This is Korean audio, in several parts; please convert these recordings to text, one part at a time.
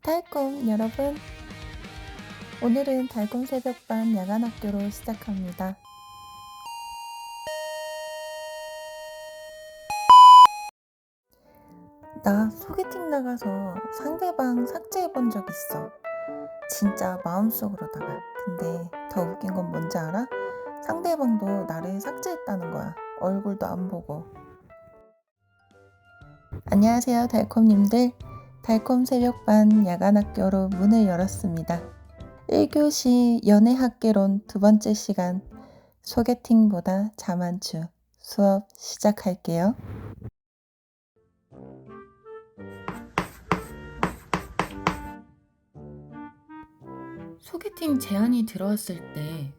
달콤 여러분, 오늘은 달콤 새벽반 야간 학교로 시작합니다. 나 소개팅 나가서 상대방 삭제해 본 적 있어. 진짜 마음속으로다가. 근데 더 웃긴 건 뭔지 알아? 상대방도 나를 삭제했다는 거야. 얼굴도 안 보고. 안녕하세요, 달콤님들. 달콤 새벽반 야간 학교로 문을 열었습니다. 1교시 연애학개론 두 번째 시간, 소개팅보다 자만추 수업 시작할게요. 소개팅 제안이 들어왔을 때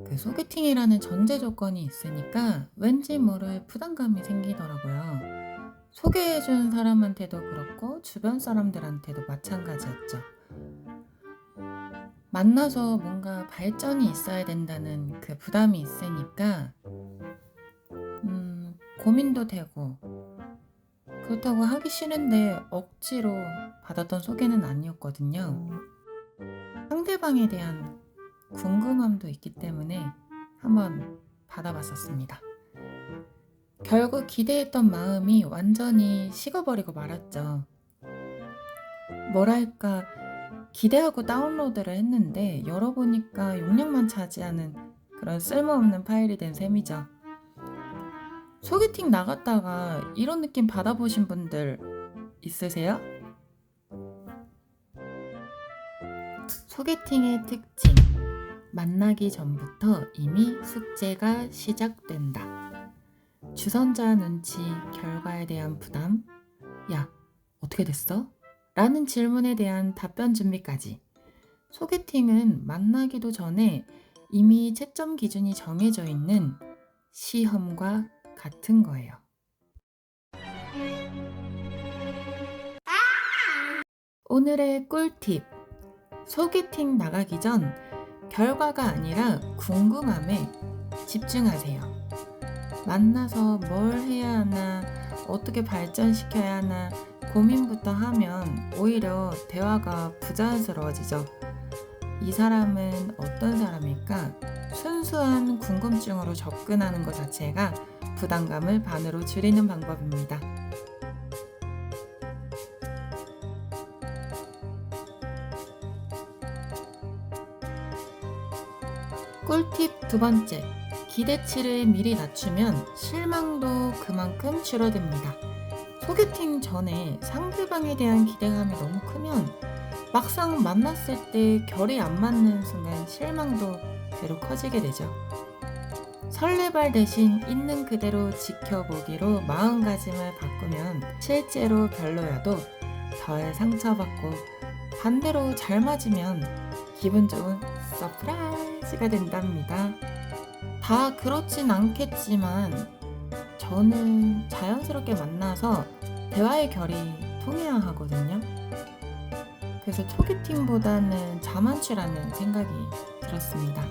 그 소개팅이라는 전제 조건이 있으니까 왠지 모를 부담감이 생기더라고요. 소개해준 사람한테도 그렇고 주변 사람들한테도 마찬가지였죠. 만나서 뭔가 발전이 있어야 된다는 그 부담이 있으니까 고민도 되고, 그렇다고 하기 싫은데 억지로 받았던 소개는 아니었거든요. 상대방에 대한 궁금함도 있기 때문에 한번 받아봤었습니다. 결국 기대했던 마음이 완전히 식어버리고 말았죠. 뭐랄까, 기대하고 다운로드를 했는데 열어보니까 용량만 차지하는 그런 쓸모없는 파일이 된 셈이죠. 소개팅 나갔다가 이런 느낌 받아보신 분들 있으세요? 소개팅의 특징, 만나기 전부터 이미 숙제가 시작된다. 주선자 눈치, 결과에 대한 부담, 야, 어떻게 됐어? 라는 질문에 대한 답변 준비까지. 소개팅은 만나기도 전에 이미 채점 기준이 정해져 있는 시험과 같은 거예요. 오늘의 꿀팁. 소개팅 나가기 전 결과가 아니라 궁금함에 집중하세요. 만나서 뭘 해야 하나, 어떻게 발전시켜야 하나 고민부터 하면 오히려 대화가 부자연스러워지죠. 이 사람은 어떤 사람일까? 순수한 궁금증으로 접근하는 것 자체가 부담감을 반으로 줄이는 방법입니다. 꿀팁 두 번째, 기대치를 미리 낮추면 실망도 그만큼 줄어듭니다. 소개팅 전에 상대방에 대한 기대감이 너무 크면 막상 만났을 때 결이 안 맞는 순간 실망도 배로 커지게 되죠. 설레발 대신 있는 그대로 지켜보기로 마음가짐을 바꾸면 실제로 별로여도 덜 상처받고, 반대로 잘 맞으면 기분 좋은 서프라이즈가 된답니다. 다 그렇진 않겠지만 저는 자연스럽게 만나서 대화의 결이 통해야 하거든요. 그래서 소개팅보다는 자만추라는 생각이 들었습니다.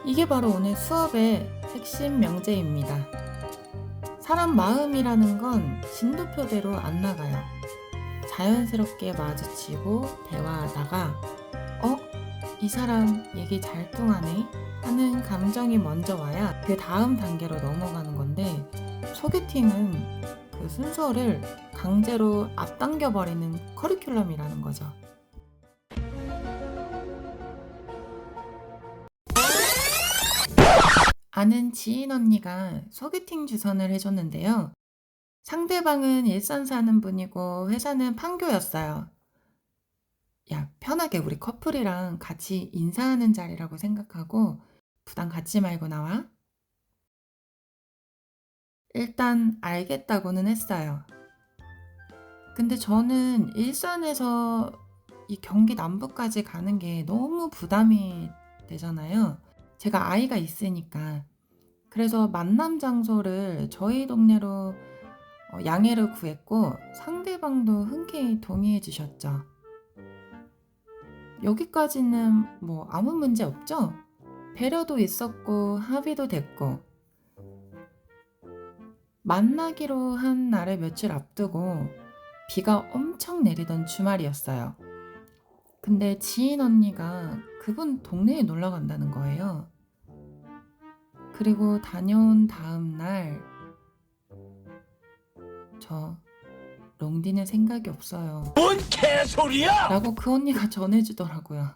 이게 바로 오늘 수업의 핵심 명제입니다. 사람 마음이라는 건 진도표대로 안 나가요. 자연스럽게 마주치고 대화하다가 이 사람 얘기 잘 통하네 하는 감정이 먼저 와야 그 다음 단계로 넘어가는 건데, 소개팅은 그 순서를 강제로 앞당겨버리는 커리큘럼이라는 거죠. 아는 지인 언니가 소개팅 주선을 해줬는데요. 상대방은 일산 사는 분이고 회사는 판교였어요. 야, 편하게 우리 커플이랑 같이 인사하는 자리라고 생각하고 부담 갖지 말고 나와. 일단 알겠다고는 했어요. 근데 저는 일산에서 이 경기 남부까지 가는 게 너무 부담이 되잖아요. 제가 아이가 있으니까. 그래서 만남 장소를 저희 동네로 양해를 구했고, 상대방도 흔쾌히 동의해 주셨죠. 여기까지는 뭐 아무 문제 없죠? 배려도 있었고 합의도 됐고, 만나기로 한 날을 며칠 앞두고 비가 엄청 내리던 주말이었어요. 근데 지인 언니가 그분 동네에 놀러 간다는 거예요. 그리고 다녀온 다음 날 저 롱디는 생각이 없어요. 뭔 개소리야! 라고 그 언니가 전해주더라고요.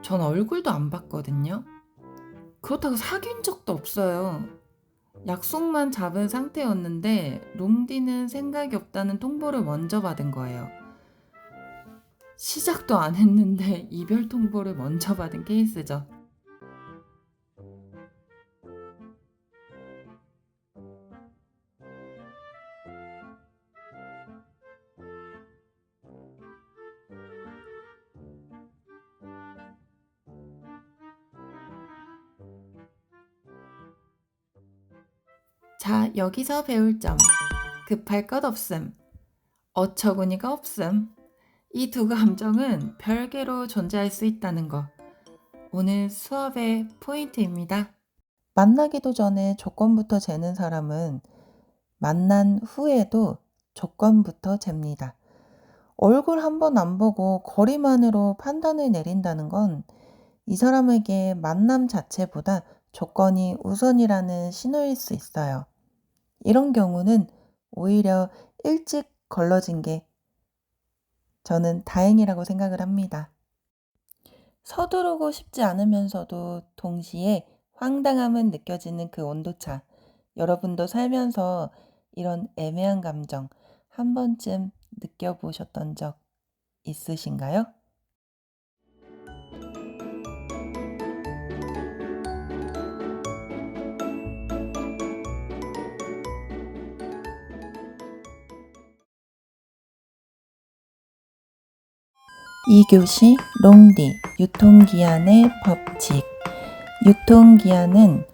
전 얼굴도 안 봤거든요. 그렇다고 사귄 적도 없어요. 약속만 잡은 상태였는데 롱디는 생각이 없다는 통보를 먼저 받은 거예요. 시작도 안 했는데 이별 통보를 먼저 받은 케이스죠. 자, 여기서 배울 점. 급할 것 없음. 어처구니가 없음. 이 두 감정은 별개로 존재할 수 있다는 거. 오늘 수업의 포인트입니다. 만나기도 전에 조건부터 재는 사람은 만난 후에도 조건부터 잽니다. 얼굴 한 번 안 보고 거리만으로 판단을 내린다는 건 이 사람에게 만남 자체보다 조건이 우선이라는 신호일 수 있어요. 이런 경우는 오히려 일찍 걸러진 게 저는 다행이라고 생각을 합니다. 서두르고 싶지 않으면서도 동시에 황당함은 느껴지는 그 온도차. 여러분도 살면서 이런 애매한 감정 한 번쯤 느껴보셨던 적 있으신가요? 이 교시 롱디 유통기한의 법칙. 유통기한은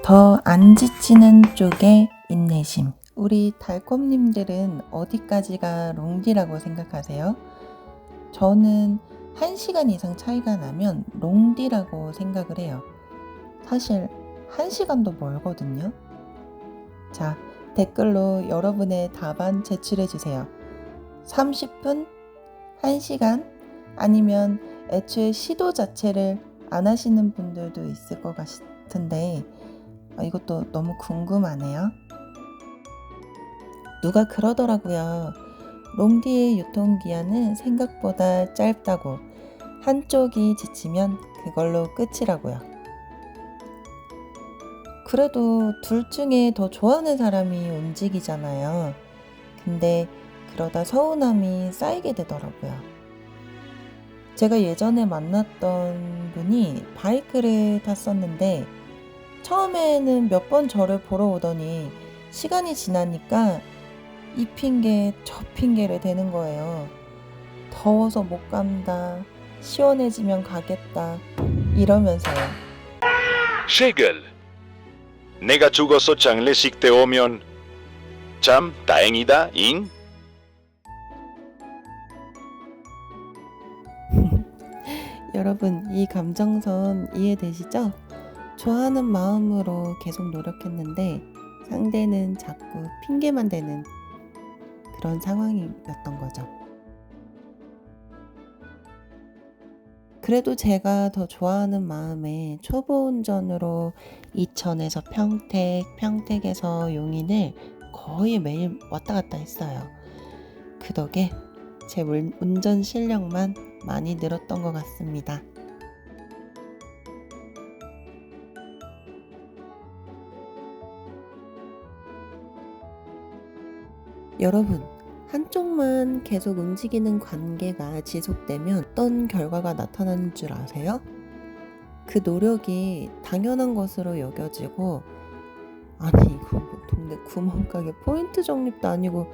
더 안 지치는 쪽의 인내심. 우리 달콤님들은 어디까지가 롱디라고 생각하세요? 저는 1시간 이상 차이가 나면 롱디라고 생각을 해요. 사실 1시간도 멀거든요. 자, 댓글로 여러분의 답안 제출해주세요. 30분? 1시간? 아니면 애초에 시도 자체를 안 하시는 분들도 있을 것 같은데 이것도 너무 궁금하네요. 누가 그러더라고요. 롱디의 유통기한은 생각보다 짧다고. 한쪽이 지치면 그걸로 끝이라고요. 그래도 둘 중에 더 좋아하는 사람이 움직이잖아요. 근데 그러다 서운함이 쌓이게 되더라고요. 제가 예전에 만났던 분이 바이크를 탔었는데 처음에는 몇 번 저를 보러 오더니 시간이 지나니까 이 핑계 저 핑계를 대는 거예요. 더워서 못 간다. 시원해지면 가겠다. 이러면서요. 셰글, 내가 죽어서 장례식 때 오면 참 다행이다, 잉? 여러분, 이 감정선 이해되시죠? 좋아하는 마음으로 계속 노력했는데 상대는 자꾸 핑계만 대는 그런 상황이었던 거죠. 그래도 제가 더 좋아하는 마음에 초보 운전으로 이천에서 평택, 평택에서 용인을 거의 매일 왔다 갔다 했어요. 그 덕에 제 운전 실력만 많이 늘었던 것 같습니다. 여러분, 한쪽만 계속 움직이는 관계가 지속되면 어떤 결과가 나타나는 줄 아세요? 그 노력이 당연한 것으로 여겨지고, 아니 이거 뭐 동네 구멍가게 포인트 적립도 아니고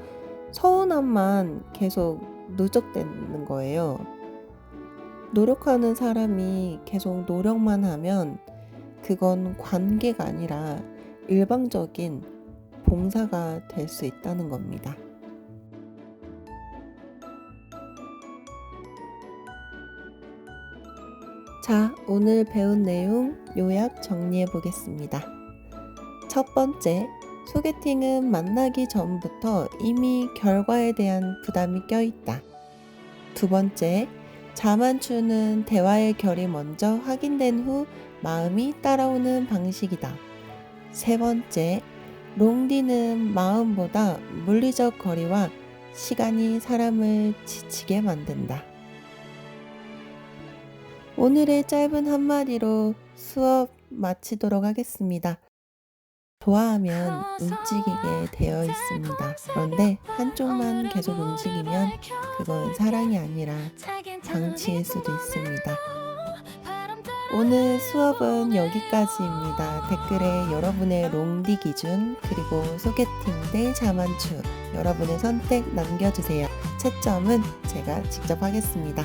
서운함만 계속 누적되는 거예요. 노력하는 사람이 계속 노력만 하면 그건 관계가 아니라 일방적인 봉사가 될 수 있다는 겁니다. 자, 오늘 배운 내용 요약 정리해 보겠습니다. 첫 번째, 소개팅은 만나기 전부터 이미 결과에 대한 부담이 껴있다. 두 번째, 자만추는 대화의 결이 먼저 확인된 후 마음이 따라오는 방식이다. 세 번째, 롱디는 마음보다 물리적 거리와 시간이 사람을 지치게 만든다. 오늘의 짧은 한마디로 수업 마치도록 하겠습니다. 좋아하면 움직이게 되어 있습니다. 그런데 한쪽만 계속 움직이면 그건 사랑이 아니라 방치일 수도 있습니다. 오늘 수업은 여기까지입니다. 댓글에 여러분의 롱디 기준 그리고 소개팅 대 자만추 여러분의 선택 남겨주세요. 채점은 제가 직접 하겠습니다.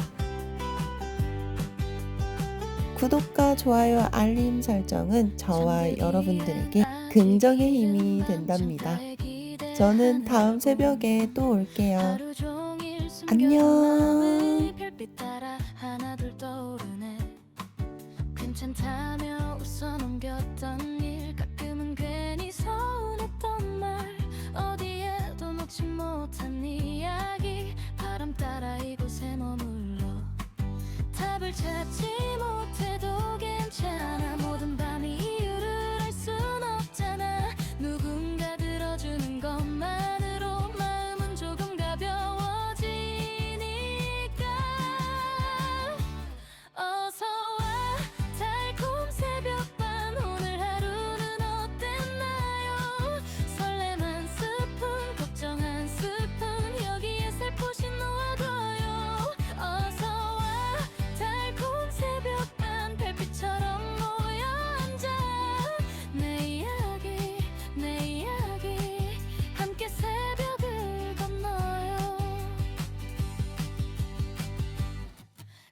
구독과 좋아요, 알림 설정은 저와 여러분들에게 긍정의 힘이 된답니다. 저는 다음 새벽에 또 올게요. 안녕. 괜찮다며 웃어 넘겼던 일 가끔은 괜히 서운했던 말 어디에도 놓지 못한 이야기 바람 따라 이곳에 머물러 답을 찾지 못해도 괜찮아 모든 밤이 이유를 알 순 없잖아 누군가 들어주는 것만으로 마음은 조금 가벼워지니까 어서와 달콤 새벽반 오늘 하루는 어땠나요 설렘 한 스푼 걱정 한 스푼 여기에 살포시 놓아둬요 어서와 달콤 새벽반 별빛처럼 모여 앉아 내 이야기 함께 새벽을 건너요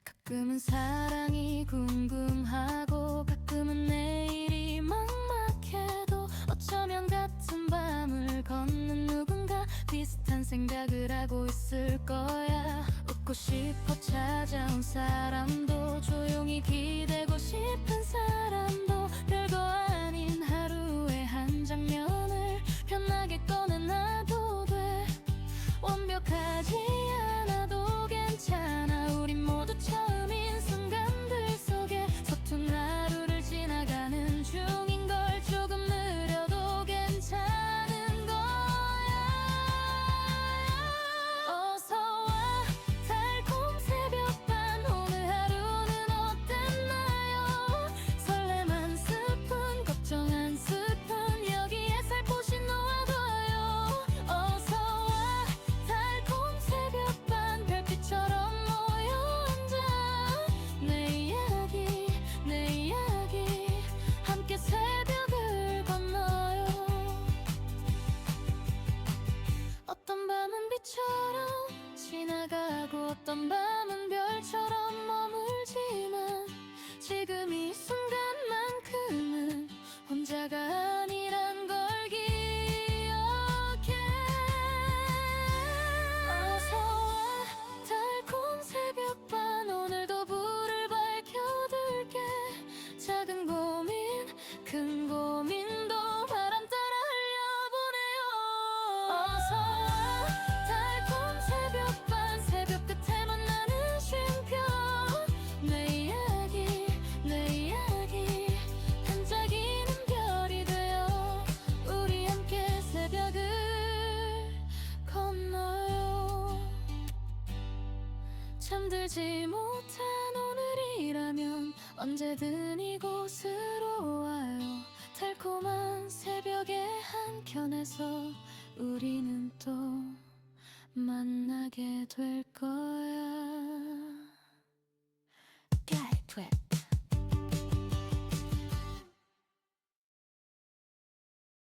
가끔은 사랑이 궁금하고 가끔은 내일이 막막해도 어쩌면 같은 밤을 걷는 누군가 비슷한 생각을 하고 있을 거야 웃고 싶어 찾아온 사람도 조용히 기대고 싶은 사람도 별거 아닌 하루의 한 장면을 편하게 꺼내놔도 돼 완벽하지 않아도 괜찮아 우린 모두 처음인 순간들 속에 서툰 하루를 지나가는 중인 걸 조금 느려도 괜찮은 거야 어서와 달콤 새벽반 오늘 하루는 어땠나요 설렘 한 스푼 걱정 한 스푼 여기에 살포시 놓아둬요 어서와 달콤 새벽반 별빛처럼 모여 앉아 내 이야기 함께 새벽을 건너요 어떤 밤은 비처럼 지나가고 어떤 밤은 별처럼 머물지만 지금 이 순간만큼은 혼자가 아니란 걸 기억해 어서와 달콤 새벽반 오늘도 불을 밝혀둘게 작은 고민 큰 고민도 바람 따라 흘려보내요 어서와 달콤 새벽반 새벽 끝에 만나는 쉼표 내 이야기 반짝이는 별이 되어 우리 함께 새벽을 건너요 잠들지 못한 오늘이라면 언제든 이곳으로 와요 달콤한 새벽의 한켠에서 우리는 또 만나게 될 거야